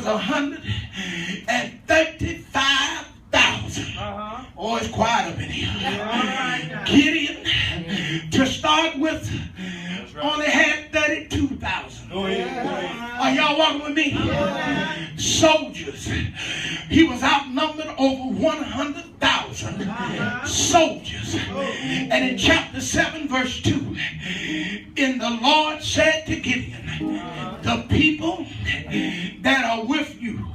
135,000. Oh, it's quiet up in here. Gideon, to start with, only had 32,000. Are y'all walking with me? Soldiers. He was outnumbered over 100,000 soldiers. And in chapter 7, verse 2, and the Lord said to Gideon, the people that are with you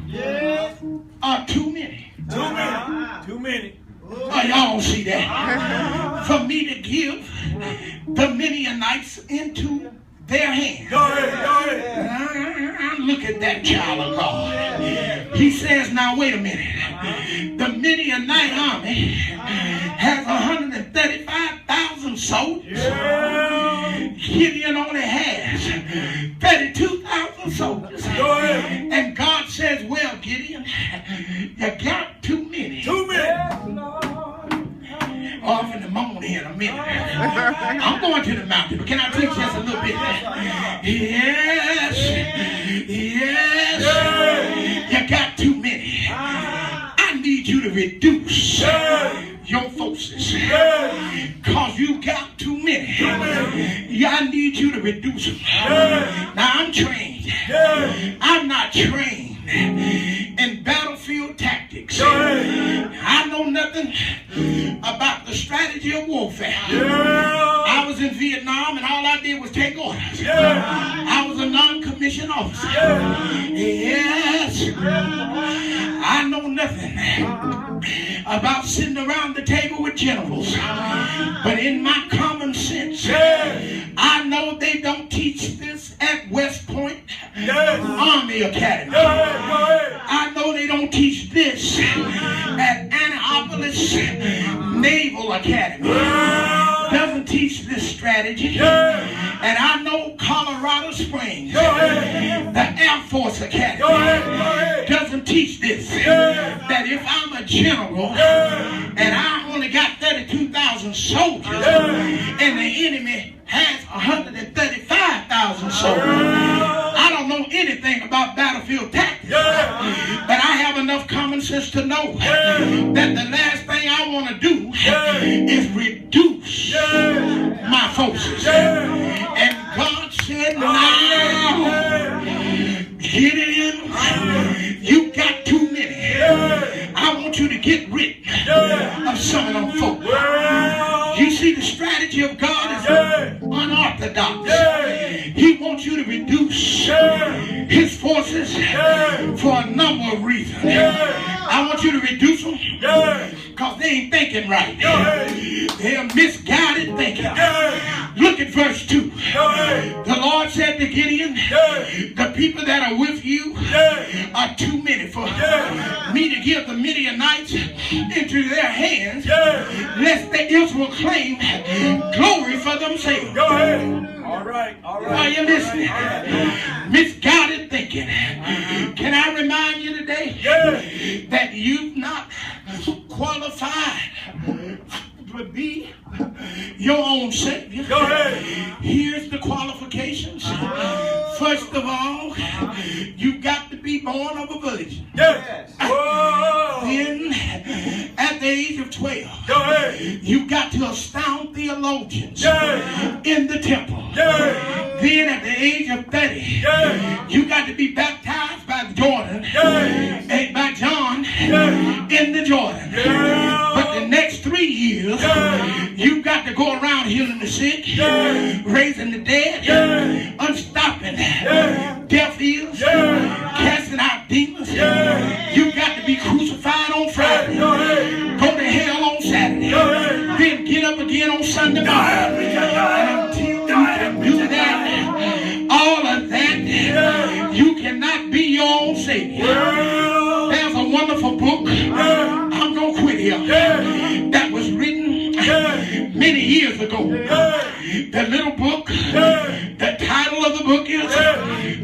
are too many. Too many. Oh, y'all don't see that. For me to give the Midianites into their hands. Go ahead. Look at that child of God. He says, now wait a minute. The Midianite army has 135,000 soldiers. Gideon only has 32,000 soldiers. And God says, well, Gideon, you got too many. Off in the morning here in a minute. I'm going to the mountain, but can I preach just a little bit? Yes. You got too many. I need you to reduce your forces. Because you got too many. I need you to reduce them. Now I'm trained. I'm not trained in battlefield tactics. I know nothing about the strategy of warfare. I was in Vietnam and all I did was take orders. I was a non-commissioned officer. Yes. I know nothing about sitting around the table with generals. But in my common sense, I know they don't teach this at West Point Army Academy. I know they don't teach this at Annapolis Naval Academy. Doesn't teach this strategy. And I know Colorado Springs, the Air Force Academy, doesn't teach this. That if I'm a general and I only got 32,000 soldiers and the enemy has 135,000 soldiers, I don't know anything about battlefield tactics, but I have enough common sense to know that the last thing I want to do is reduce my forces. And God said, now, Gideon, you got too many. I want you to get rid of some of them folks. You see, the strategy of God is unorthodox. He wants you to reduce his forces for a number of reasons. I want you to reduce them because they ain't thinking right. They're misguided thinking. Look at verse 2. The Lord said to Gideon, the people that are with you are too many for me to give the Midianites into their hands, lest they Israel claim glory for themselves. All right. Are you listening? Misguided thinking. Can I remind you today that you've not qualified to be your own Savior? Here's the qualifications. First of all, you got to be born of a virgin. Then, at the age of 12, you got to astound theologians in the temple. Then, at the age of 30, you got to be baptized by Jordan and by John in the Jordan. But the next 3 years, you got to go around healing the sick, raising the dead, unstopping deaf ears, casting out demons. You got to be crucified on Friday, go to hell on Saturday, then get up again on Sunday morning. And until you can do that, all of that, you cannot be your own Savior. There's a wonderful book, I'm going to quit here, that was written many years ago. The little book, the title of the book is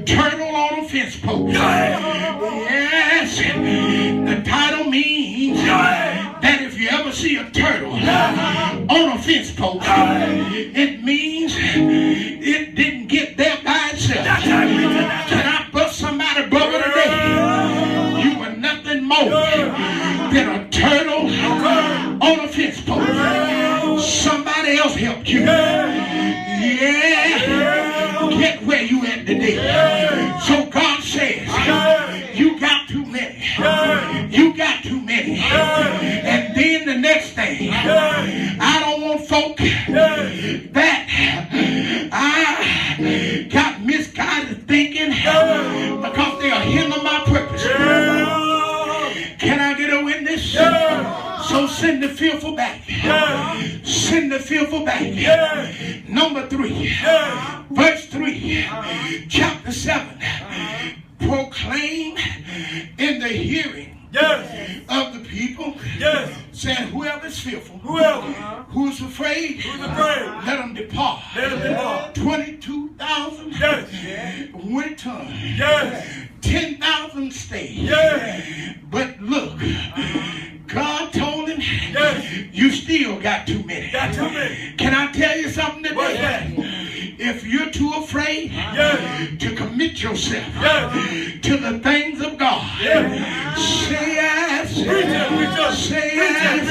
Turtle on a Fence Post. Yes, the title means that if you ever see a turtle on a fence post, it means it didn't get there by itself. Can I bust somebody bubble today? more than a turtle on a fence post. Somebody else helped you. Yeah. Get where you at today. So God says, you got too many. You got too many. And then the next thing, I don't want folk that I got misguided thinking because they are hindering my purpose. Can I get a witness? So send the fearful back. Send the fearful back. Number 3, verse 3, chapter 7. Proclaim in the hearing of the people, saying, whoever is fearful, who is afraid, let them depart. 22,000 return. 10,000 stay. But look, God told him, you still got too many. Can I tell you something today? If you're too afraid to commit yourself to the things of God, say yes. Say yes.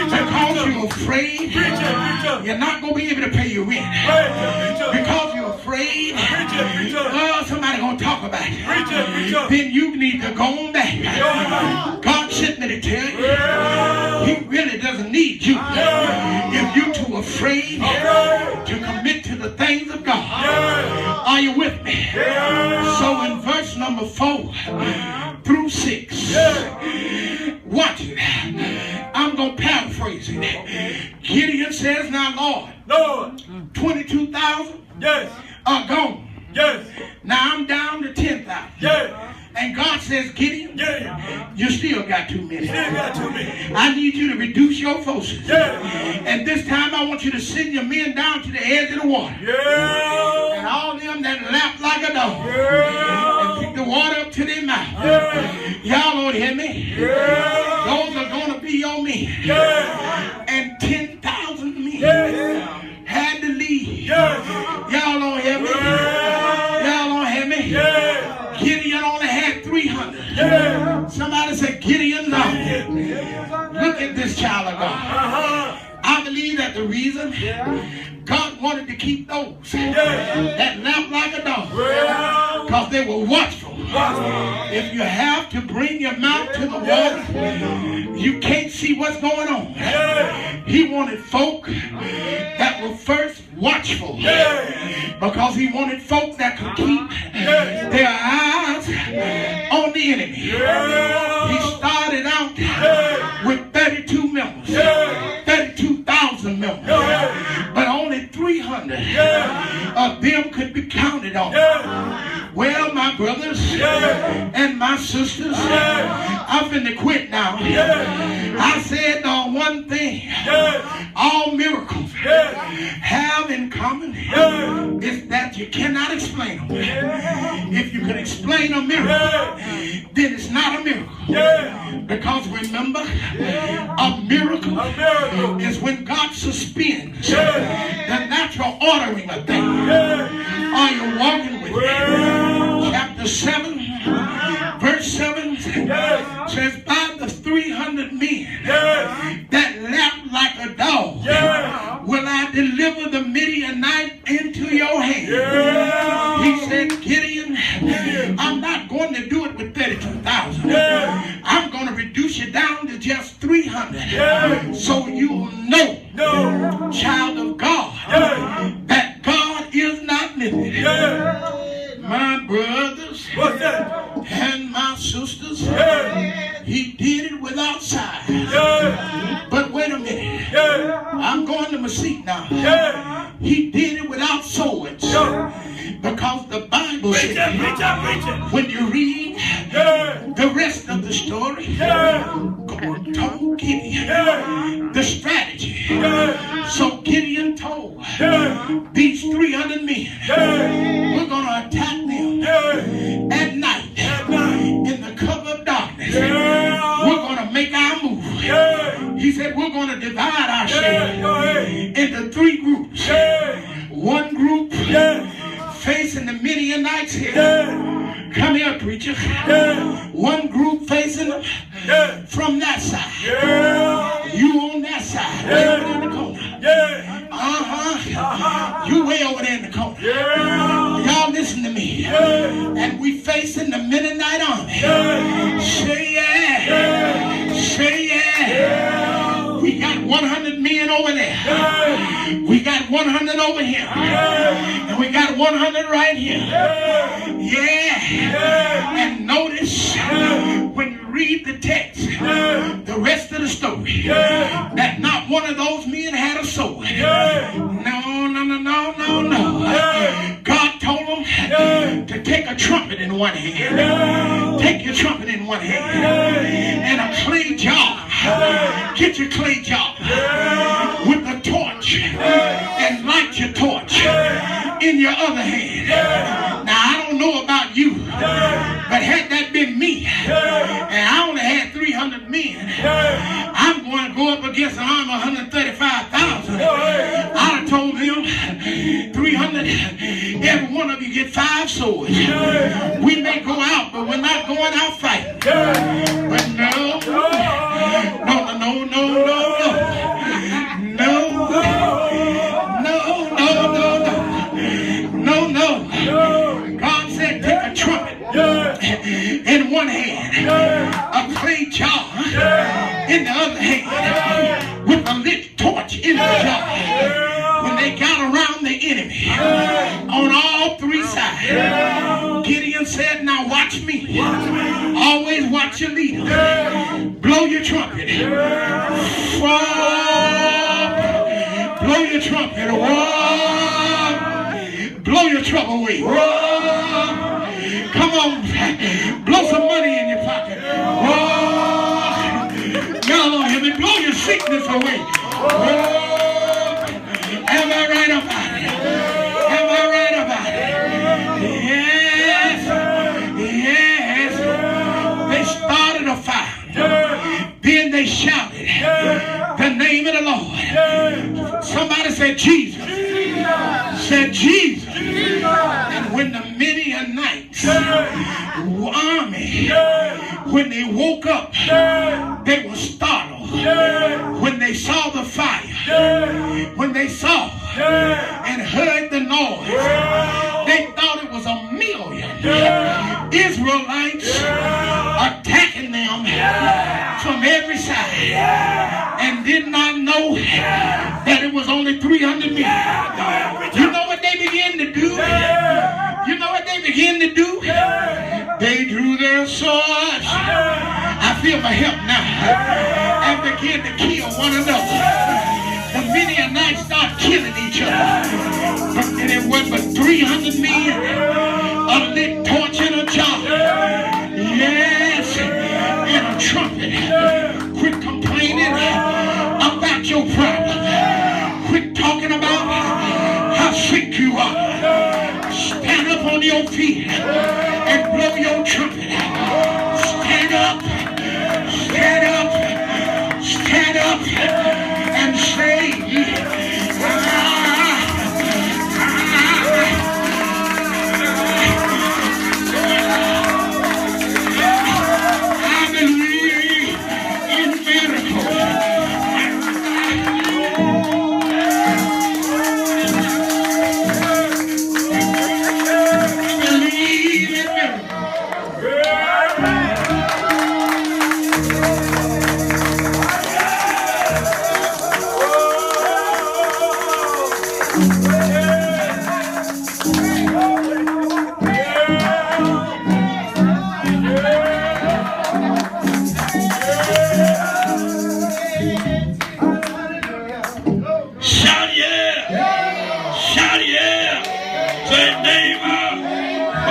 Because you're afraid, you're not going to be able to pay your rent. Because you're afraid, somebody going to talk about it. Then you need to go on back. God sent me to tell you, he really doesn't need you. If you're too afraid to commit to the things of God. Are you with me? So in verse number 4 through 6, watch it. I'm going to paraphrase it. Gideon says, now Lord, 22,000 are gone. Now I'm down to 10,000. And God says, Gideon, you still got too many. I need you to reduce your forces. And this time I want you to send your men down to the edge of the water. And all them that lap like a dog. And pick the water up to their mouth. Y'all don't hear me? Those are going to be your men. And 10,000 men had to leave. Y'all don't hear me? Y'all don't hear me? Gideon only had 300. Somebody said, Gideon, no. Look at this child of God. I believe that the reason God wanted to keep those that laughed like a dog, because they were watchful. If you have to bring your mouth to the water, you can't see what's going on. He wanted folk that were first watchful, because he wanted folk that could keep their eyes on the enemy. He started out with 32 members, 32,000 members, but only 300 of them could be counted on. Well, my brothers and my sisters, I'm finna quit now. I said one thing all miracles have in common is that you cannot explain them. If you can explain a miracle, then it's not a miracle. Because remember, a miracle is when God suspends the natural ordering of things. Are you walking with me? Chapter 7, verse 7 says, by the 300 men that laughed like a dog, will I deliver the Midianite into your hand. He said, Gideon, I'm not going to do it with 32,000. I'm going to reduce you down to just 300. So you'll know, child of God, that God is not limited. My brothers and my sisters, he did it without size. But wait a minute, I'm going to my seat now. He did it without swords, because the Bible says, when you read the rest of the story, God told Gideon the strategy. So Gideon told these 300 men, we're going to attack them at night in the cover of darkness. We're going to make our move. He said, we're going to divide ourselves into 3 groups. One group facing the Midianites here. Come here, preacher. One group facing facing them Yeah. from that side. Yeah. You on that side. Way over there in the corner. Yeah. You way over there in the corner. Yeah. Y'all listen to me. Yeah. And we facing the Mennonite army. Yeah. Say yeah. Yeah. Say yeah. Yeah. We got 100 men over there. Yeah. We got 100 over here. Yeah. And we got 100 right here. Yeah. Yeah. Yeah. And notice when you read the text, Yeah. the rest of the story, Yeah. that not one of those men had a sword. Yeah. No. Yeah. God told them Yeah. to take a trumpet in one hand. Yeah. Take your trumpet in one hand. Yeah. And a clay jar. Yeah. Get your clay jar Yeah. with the torch. Yeah. And light your torch Yeah. in your other hand. Yeah. Now I don't know about you, Yeah. but had that been me, Yeah. and I only had 300 men, Yeah. I'm going to go up against an army of 135,000. Yeah. I'd have told them 300, every one of you get 5 swords. Yeah. We may go out, but we're not going out fighting. Yeah. But no. God said take a trumpet in one hand, a clay jar in the other hand, with a lit torch in the jar. When they got around the enemy on all 3 sides, Gideon said, now watch me. Always watch your leader. Blow your trumpet. Blow your trumpet. Blow your trouble away. Come on. Blow some money in your pocket. Y'all don't hear me. Blow your sickness away. Am I right about it? Am I right about it? Yes. They started a fire. Then they shouted the name of the Lord. Somebody said Jesus. Said Jesus. And when the Midianites army, when they woke up, they were startled. When they saw the fire, when they saw and heard the noise, they thought it was 1,000,000 Israelites attacking them from every side, and did not know that it was only 300 men. You know what they began to do? You know what they began to do? They drew their swords. I feel my help now. And began to kill one another. The Midianites start killing each other. And it was but 300 men, a lit torch in a jar. Yes, and a trumpet. Quit complaining about your problem. Quit talking about how sick you are. Stand up on your feet and blow your trumpet. Stand up, stand up, stand up, and say, I believe in miracles. Yeah.